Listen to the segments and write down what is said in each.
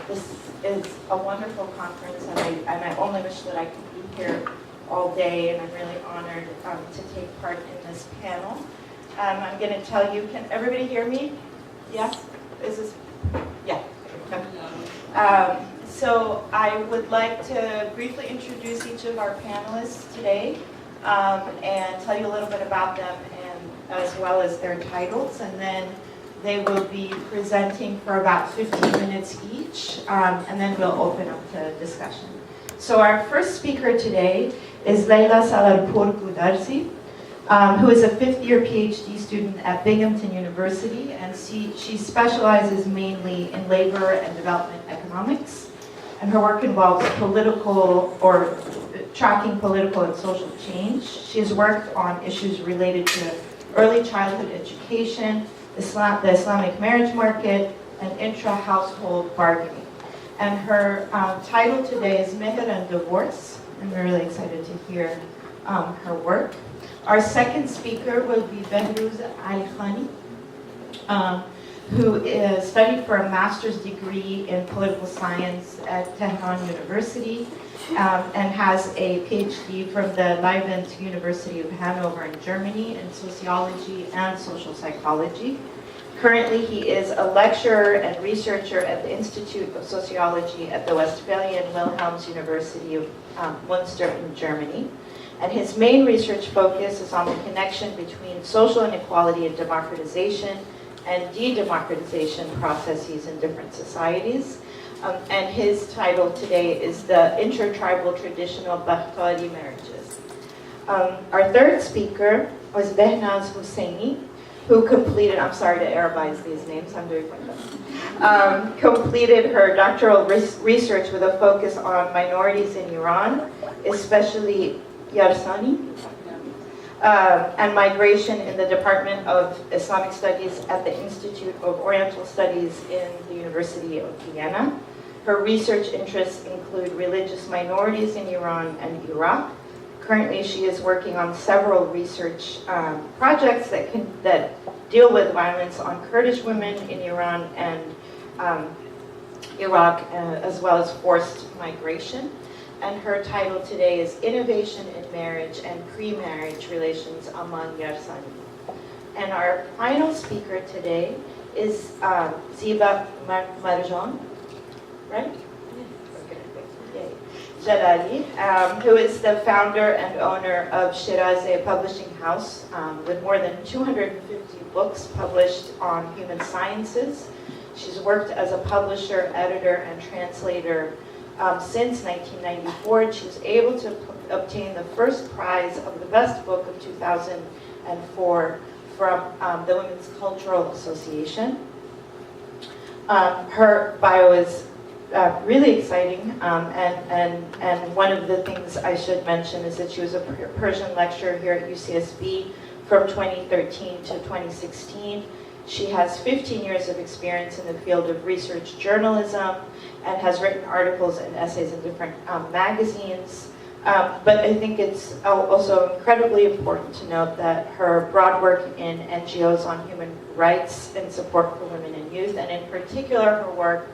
This is a wonderful conference, and I only wish that I could be here all day, and I'm really honored to take part in this panel. I'm going to tell you, can everybody hear me? Yes? Is this, yeah. So I would like to briefly introduce each of our panelists today and tell you a little bit about them, and as well as their titles, and then they will be presenting for about 15 minutes each, and then we'll open up to discussion. So our first speaker today is Leila Salarpour Goodrazi, who is a fifth-year PhD student at Binghamton University, and she specializes mainly in labor and development economics, and her work involves tracking political and social change. She has worked on issues related to early childhood education, the Islamic marriage market, and intra-household bargaining. And her title today is Meher and Divorce, and we're really excited to hear her work. Our second speaker will be Behruz Ali-Khani, who studied for a master's degree in political science at Tehran University, and has a PhD from the Leibniz University of Hanover in Germany in sociology and social psychology. Currently, he is a lecturer and researcher at the Institute of Sociology at the Westphalian Wilhelms University of Munster in Germany. And his main research focus is on the connection between social inequality and democratization and de-democratization processes in different societies. And his title today is The Intertribal Traditional Bakhtari Marriages. Our third speaker was Behnaz Husseini, who completed, I'm sorry to Arabize these names, I'm doing my best, completed her doctoral research with a focus on minorities in Iran, especially Yarsani, and migration in the Department of Islamic Studies at the Institute of Oriental Studies in the University of Vienna. Her research interests include religious minorities in Iran and Iraq. Currently, she is working on several research projects that deal with violence on Kurdish women in Iran and Iraq, as well as forced migration. And her title today is Innovation in Marriage and Pre-Marriage Relations Among Yarsani. And our final speaker today is Ziba Marjan, right? Okay. Jalali, who is the founder and owner of Shiraze Publishing House, with more than 250 books published on human sciences. She's worked as a publisher, editor, and translator since 1994. She was able to obtain the first prize of the best book of 2004 from the Women's Cultural Association. Her bio is really exciting, and one of the things I should mention is that she was a Persian lecturer here at UCSB from 2013 to 2016. She has 15 years of experience in the field of research journalism and has written articles and essays in different magazines. But I think it's also incredibly important to note that her broad work in NGOs on human rights and support for women and youth, and in particular her work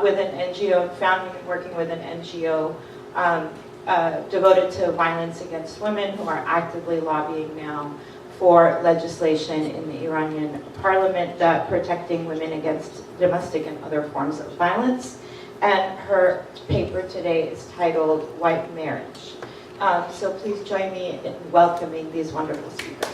with an NGO, founding and working with an NGO devoted to violence against women, who are actively lobbying now for legislation in the Iranian parliament protecting women against domestic and other forms of violence. And her paper today is titled White Marriage. So please join me in welcoming these wonderful speakers.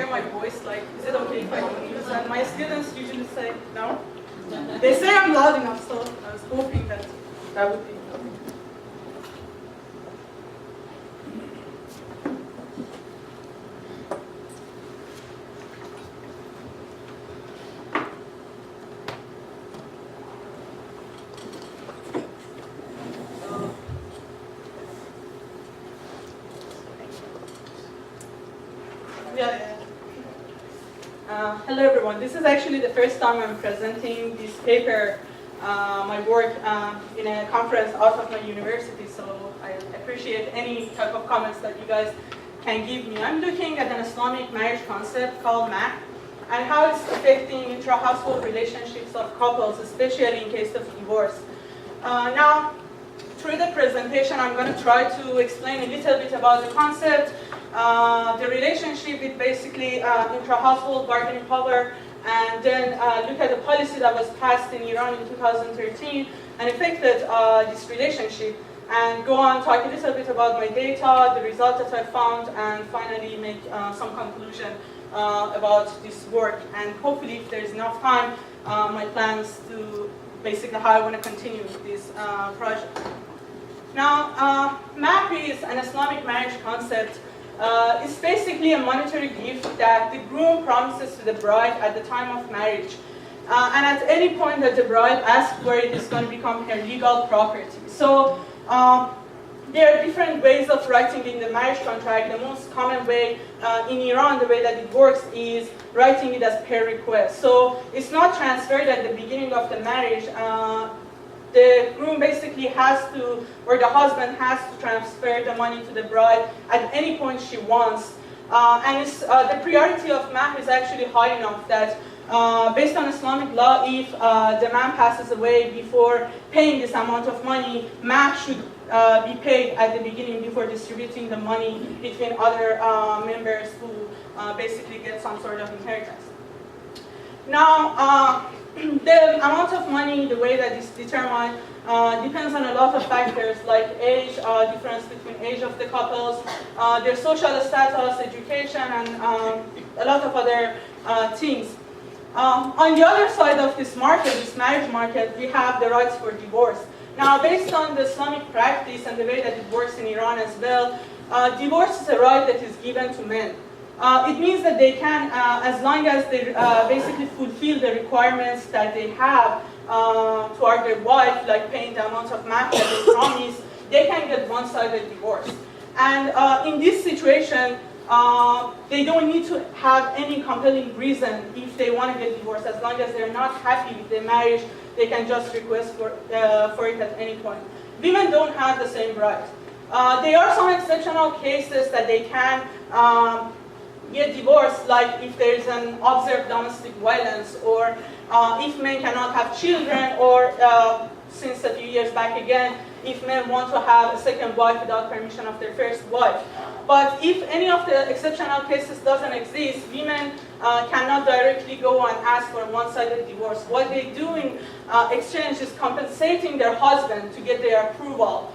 My voice, like, is it okay if I don't use that? My students usually say no. They say I'm loud enough, so I was hoping that that would be okay. Yeah. Hello everyone. This is actually the first time I'm presenting this paper, my work, in a conference out of my university, so I appreciate any type of comments that you guys can give me. I'm looking at an Islamic marriage concept called MAH and how it's affecting intra-household relationships of couples, especially in case of divorce. Now, through the presentation, I'm going to try to explain a little bit about the concept, the relationship with basically intra-household bargaining power, and then look at the policy that was passed in Iran in 2013 and affected this relationship, and go on talk a little bit about my data, the results that I found, and finally make some conclusion about this work. And hopefully, if there's enough time, my plans to basically how I want to continue this project. Now, MAP is an Islamic marriage concept. It's basically a monetary gift that the groom promises to the bride at the time of marriage. And at any point that the bride asks for it, it's going to become her legal property. So there are different ways of writing in the marriage contract. The most common way in Iran, the way that it works is writing it as per request. So it's not transferred at the beginning of the marriage. The groom basically has to, or the husband has to transfer the money to the bride at any point she wants. And the priority of MAH is actually high enough that based on Islamic law, if the man passes away before paying this amount of money, MAH should be paid at the beginning before distributing the money between other members who basically get some sort of inheritance. Now, the amount of money, the way that it's determined, depends on a lot of factors like age, difference between age of the couples, their social status, education, and a lot of other things. On the other side of this market, this marriage market, we have the rights for divorce. Now, based on the Islamic practice and the way that it works in Iran as well, divorce is a right that is given to men. It means that they can, as long as they basically fulfill the requirements that they have toward their wife, like paying the amount of money that they promise, they can get one-sided divorce. And in this situation, they don't need to have any compelling reason if they want to get divorced. As long as they're not happy with their marriage, they can just request for it at any point. Women don't have the same right. There are some exceptional cases that they can get divorced, like if there is an observed domestic violence, or if men cannot have children, or since a few years back again, if men want to have a second wife without permission of their first wife. But if any of the exceptional cases doesn't exist, women cannot directly go and ask for a one-sided divorce. What they do in exchange is compensating their husband to get their approval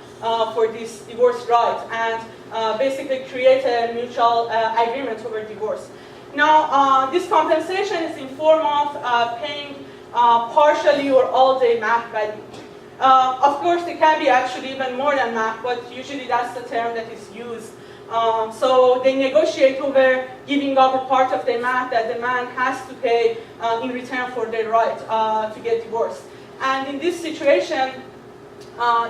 for this divorce right, and basically create a mutual agreement over divorce. Now, this compensation is in form of paying partially or all day MAH value. Of course, it can be actually even more than MAH, but usually that's the term that is used. So they negotiate over giving up a part of the MAH that the man has to pay in return for their right to get divorced. And in this situation,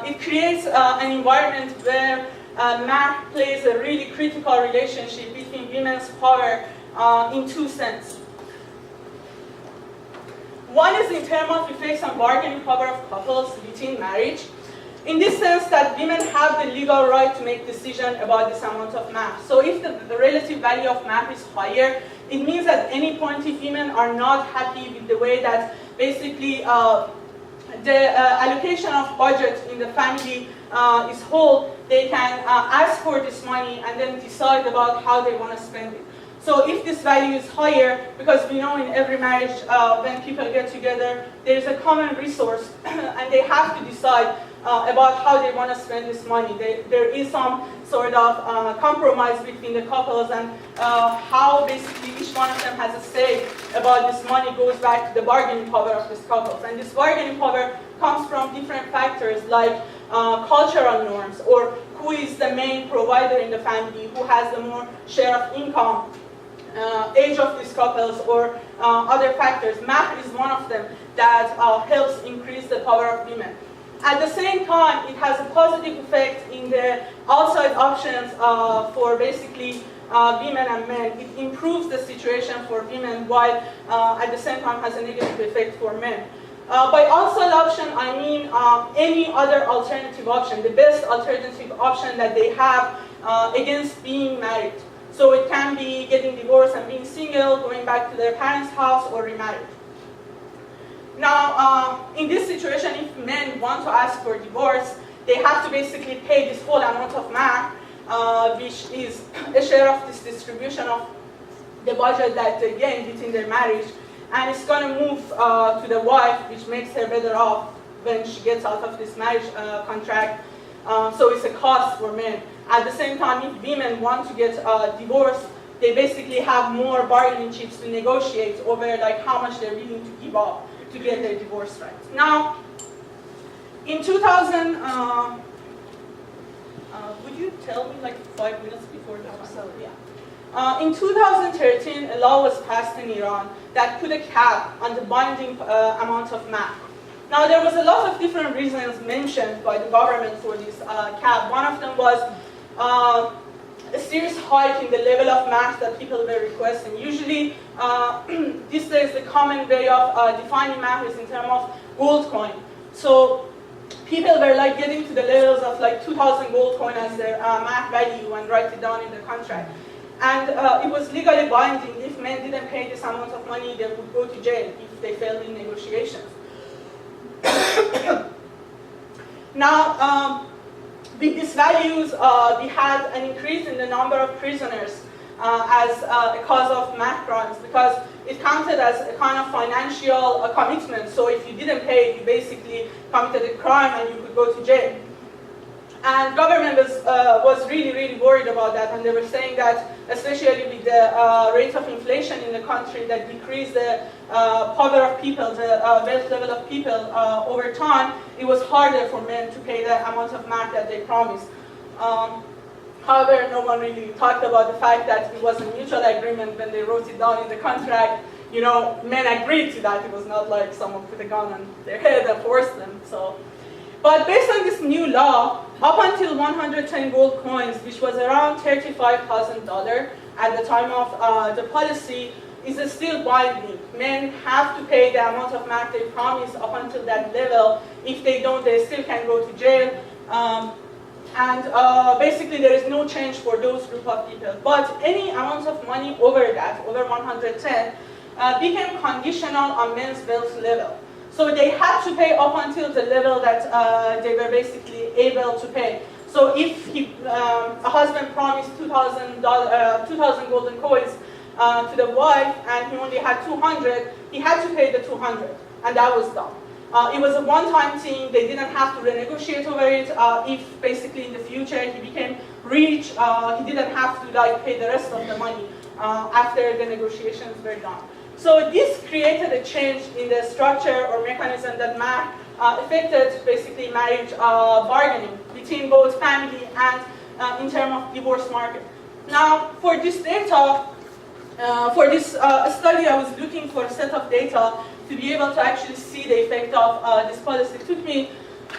it creates an environment where MAH plays a really critical relationship between women's power in two senses. One is in terms of effects on bargaining power of couples within marriage, in this sense that women have the legal right to make decisions about this amount of MAH. So if the relative value of MAH is higher, it means at any point if women are not happy with the way that basically the allocation of budget in the family is whole, they can ask for this money and then decide about how they want to spend it. So if this value is higher, because we know in every marriage when people get together, there's a common resource and they have to decide about how they want to spend this money. There is some sort of compromise between the couples, and how basically each one of them has a say about this money goes back to the bargaining power of these couples. And this bargaining power comes from different factors like cultural norms, or who is the main provider in the family, who has the more share of income, age of these couples, or other factors. MAH is one of them that helps increase the power of women. At the same time, it has a positive effect in the outside options for basically women and men. It improves the situation for women while at the same time has a negative effect for men. By outside option, I mean any other alternative option, the best alternative option that they have against being married. So it can be getting divorced and being single, going back to their parents' house, or remarried. Now, in this situation, if men want to ask for divorce, they have to basically pay this whole amount of mahr, which is a share of this distribution of the budget that they gained within their marriage. And it's going to move to the wife, which makes her better off when she gets out of this marriage contract. So it's a cost for men. At the same time, if women want to get divorced, they basically have more bargaining chips to negotiate over like how much they're willing to give up to get their divorce rights. Now, in 2000, would you tell me like 5 minutes before the episode? Yeah. In 2013, a law was passed in Iran that put a cap on the binding amount of mahr. Now, there was a lot of different reasons mentioned by the government for this cap. One of them was a serious hike in the level of mahr that people were requesting. Usually, these days, the common way of defining mahr is in terms of gold coin. So, people were like getting to the levels of like 2,000 gold coin as their mahr value and write it down in the contract. And it was legally binding. If men didn't pay this amount of money, they would go to jail if they failed in negotiations. Now, with these values, we had an increase in the number of prisoners as a cause of mahr crimes, because it counted as a kind of financial commitment. So if you didn't pay, you basically committed a crime and you could go to jail. And government was really worried about that, and they were saying that, especially with the rate of inflation in the country that decreased the power of people, the wealth level of people over time, it was harder for men to pay the amount of mahr that they promised. However, no one really talked about the fact that it was a mutual agreement when they wrote it down in the contract. You know, men agreed to that. It was not like someone put a gun on their head and forced them. So. But based on this new law, up until 110 gold coins, which was around $35,000 at the time of the policy, is still binding. Men have to pay the amount of mahr they promised up until that level. If they don't, they still can go to jail. Basically, there is no change for those group of people. But any amount of money over that, over 110, became conditional on men's wealth level. So they had to pay up until the level that they were basically able to pay. So if a husband promised 2,000 golden coins to the wife and he only had 200, he had to pay the 200, and that was done. It was a one-time thing. They didn't have to renegotiate over it. If basically in the future he became rich, he didn't have to like pay the rest of the money after the negotiations were done. So this created a change in the structure or mechanism that mahr affected basically marriage bargaining between both family and in terms of divorce market. Now, for this data, for this study, I was looking for a set of data to be able to actually see the effect of this policy. It took me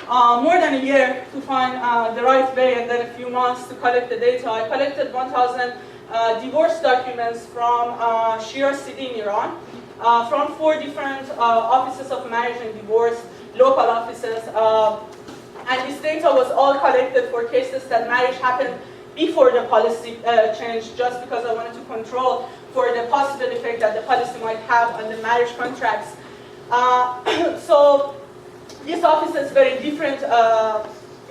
more than a year to find the right way, and then a few months to collect the data. I collected 1,000 divorce documents from Shiraz city in Iran, from 4 different offices of marriage and divorce, local offices, and this data was all collected for cases that marriage happened before the policy changed, just because I wanted to control for the possible effect that the policy might have on the marriage contracts. So these offices very different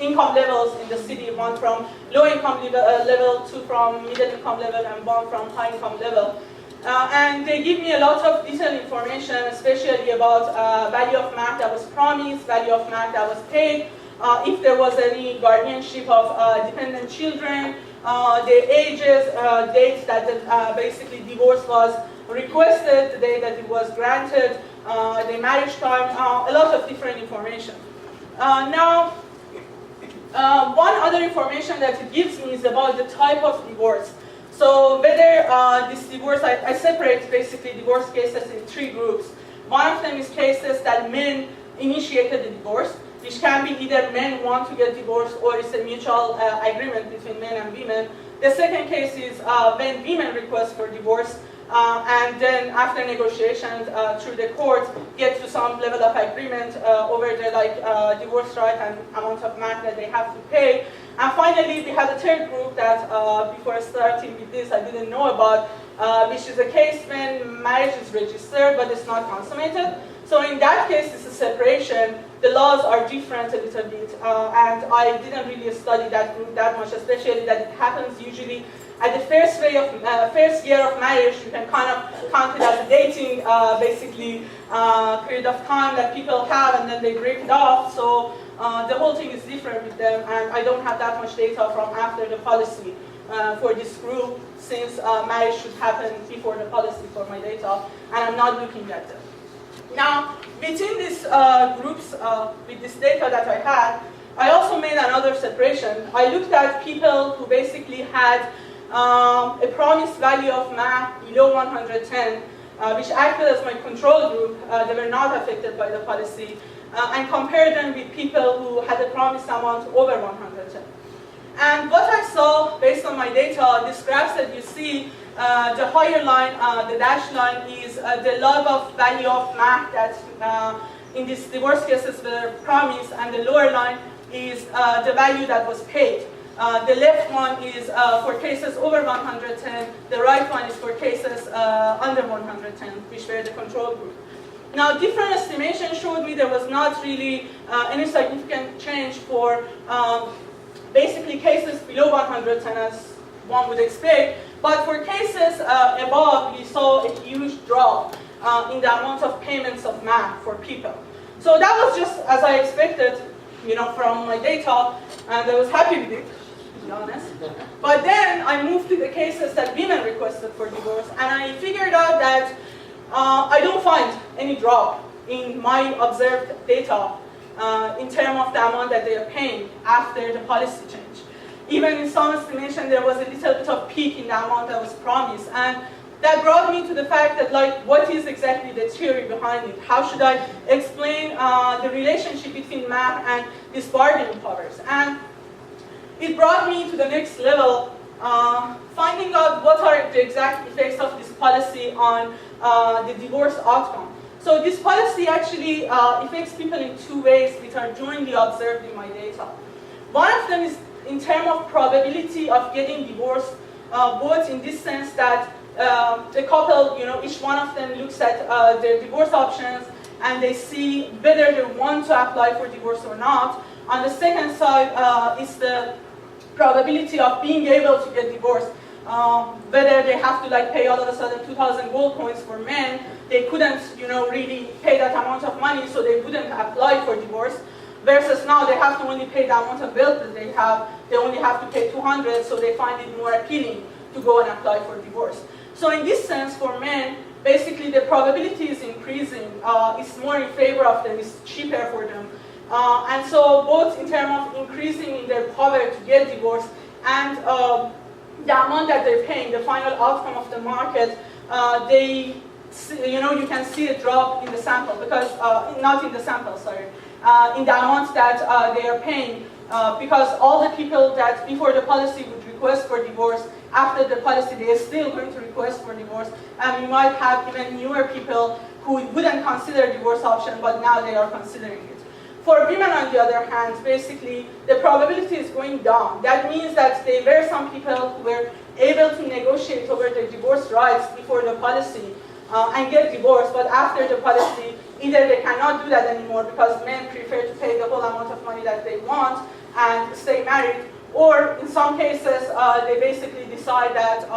income levels in the city, one from low income level, 2 from middle income level, and 1 from high income level. And they give me a lot of detailed information, especially about value of mahr that was promised, value of mahr that was paid, if there was any guardianship of dependent children, their ages, dates that basically divorce was requested, the day that it was granted, the marriage time, a lot of different information. Now, one other information that it gives me is about the type of divorce. So whether this divorce, I separate basically divorce cases in 3 groups. One of them is cases that men initiated the divorce, which can be either men want to get divorced or it's a mutual agreement between men and women. The second case is when women request for divorce, and then after negotiations through the court, get to some level of agreement over the divorce right and amount of money that they have to pay. And finally, we had a third group that before starting with this, I didn't know about, which is a case when marriage is registered but it's not consummated. So in that case, it's a separation. The laws are different a little bit, and I didn't really study that group that much, especially that it happens usually at the first year of marriage. You can kind of count it as a dating, basically, period of time that people have, and then they break it off. So the whole thing is different with them, and I don't have that much data from after the policy for this group, since marriage should happen before the policy for my data, and I'm not looking at them. Now, between these groups, with this data that I had, I also made another separation. I looked at people who basically had a promised value of MAC below 110, which acted as my control group. They were not affected by the policy, and compared them with people who had a promised amount over 110. And what I saw, based on my data, these graphs that you see, the higher line, the dashed line, is the log of value of MAC that in these divorce cases were promised, and the lower line is the value that was paid. The left one is for cases over 110, the right one is for cases under 110, which were the control group. Now, different estimations showed me there was not really any significant change for basically cases below 110, as one would expect. But for cases above, we saw a huge drop in the amount of payments of MAC for people. So that was just as I expected, from my data, and I was happy with it, to be honest. But then I moved to the cases that women requested for divorce, and I figured out that I don't find any drop in my observed data in terms of the amount that they are paying after the policy change. Even in some estimation, there was a little bit of peak in the amount that was promised. And that brought me to the fact that, what is exactly the theory behind it? How should I explain the relationship between MAP and these bargaining powers? And it brought me to the next level, finding out what are the exact effects of this policy on the divorce outcome. So this policy actually affects people in two ways, which are jointly observed in my data. One of them is in terms of probability of getting divorced, both in this sense that the couple, each one of them looks at their divorce options and they see whether they want to apply for divorce or not. On the second side is the probability of being able to get divorced. Whether they have to pay all of a sudden 2,000 gold coins for men, they couldn't, really pay that amount of money, so they wouldn't apply for divorce. Versus now they have to only pay the amount of wealth that they have. They only have to pay 200, so they find it more appealing to go and apply for divorce. So in this sense, for men, basically the probability is increasing. It's more in favor of them. It's cheaper for them. And so both in terms of increasing in their power to get divorced and the amount that they're paying, the final outcome of the market, they, you can see a drop in the sample because, not in the sample, sorry, in the amount that they are paying, because all the people that before the policy would request for divorce, after the policy they are still going to request for divorce, and we might have even newer people who wouldn't consider divorce option, but now they are considering it. For women, on the other hand, basically, the probability is going down. That means that there were some people who were able to negotiate over their divorce rights before the policy and get divorced, but after the policy, either they cannot do that anymore because men prefer to pay the whole amount of money that they want and stay married, or in some cases, they basically decide that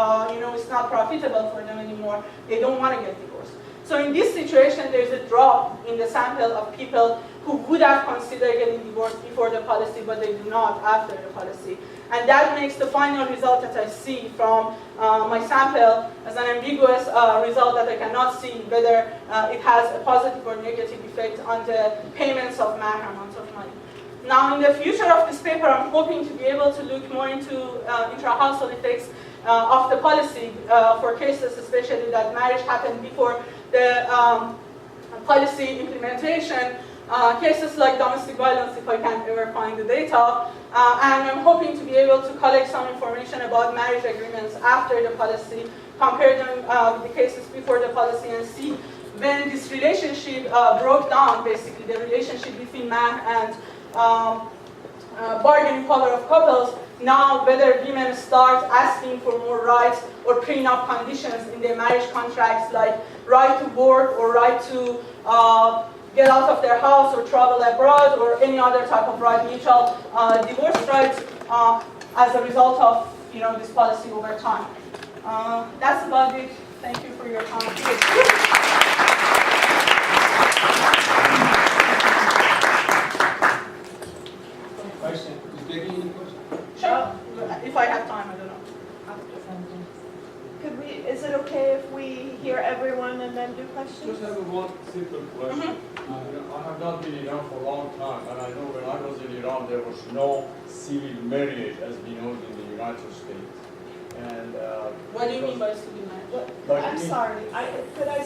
it's not profitable for them anymore. They don't want to get divorced. So in this situation, there's a drop in the sample of people who would have considered getting divorced before the policy, but they do not after the policy. And that makes the final result that I see from my sample as an ambiguous result that I cannot see whether it has a positive or negative effect on the payments of MAC amounts of money. Now, in the future of this paper, I'm hoping to be able to look more into intra-household effects of the policy for cases, especially that marriage happened before the policy implementation, cases like domestic violence, if I can ever find the data. And I'm hoping to be able to collect some information about marriage agreements after the policy, compare them with the cases before the policy, and see when this relationship broke down, basically the relationship between man and bargaining power of couples, now whether women start asking for more rights or prenup conditions in their marriage contracts, like right to work or right to get out of their house or travel abroad, or any other type of right, mutual divorce rights, as a result of this policy over time. That's about it. Thank you for your time. Question. Is Becky any question? Sure. If I have time, I don't know. Is it okay if we hear everyone and then do questions? Just have one simple question. I have not been in Iran for a long time, and I know when I was in Iran, there was no civil marriage as we know in the United States. And What do you mean by civil marriage? I'm sorry, could I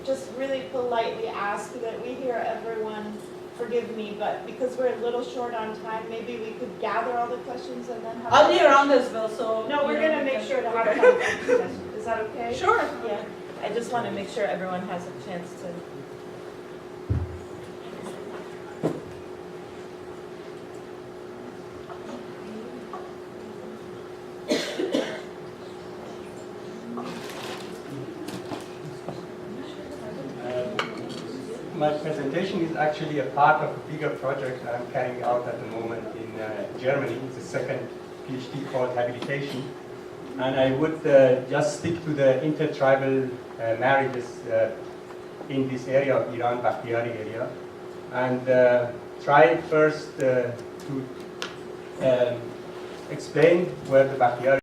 just really politely ask that we hear everyone, forgive me, but because we're a little short on time, maybe we could gather all the questions and then have... I'll be around as well, so... No, we're going to make sure to have Okay. time. Is that okay? Sure. Yeah, I just want to make sure everyone has a chance to... My presentation is actually a part of a bigger project that I'm carrying out at the moment in Germany. It's a second PhD called Habilitation. And I would just stick to the intertribal marriages in this area of Iran, Bakhtiyari area. And try first to explain where the Bakhtiyari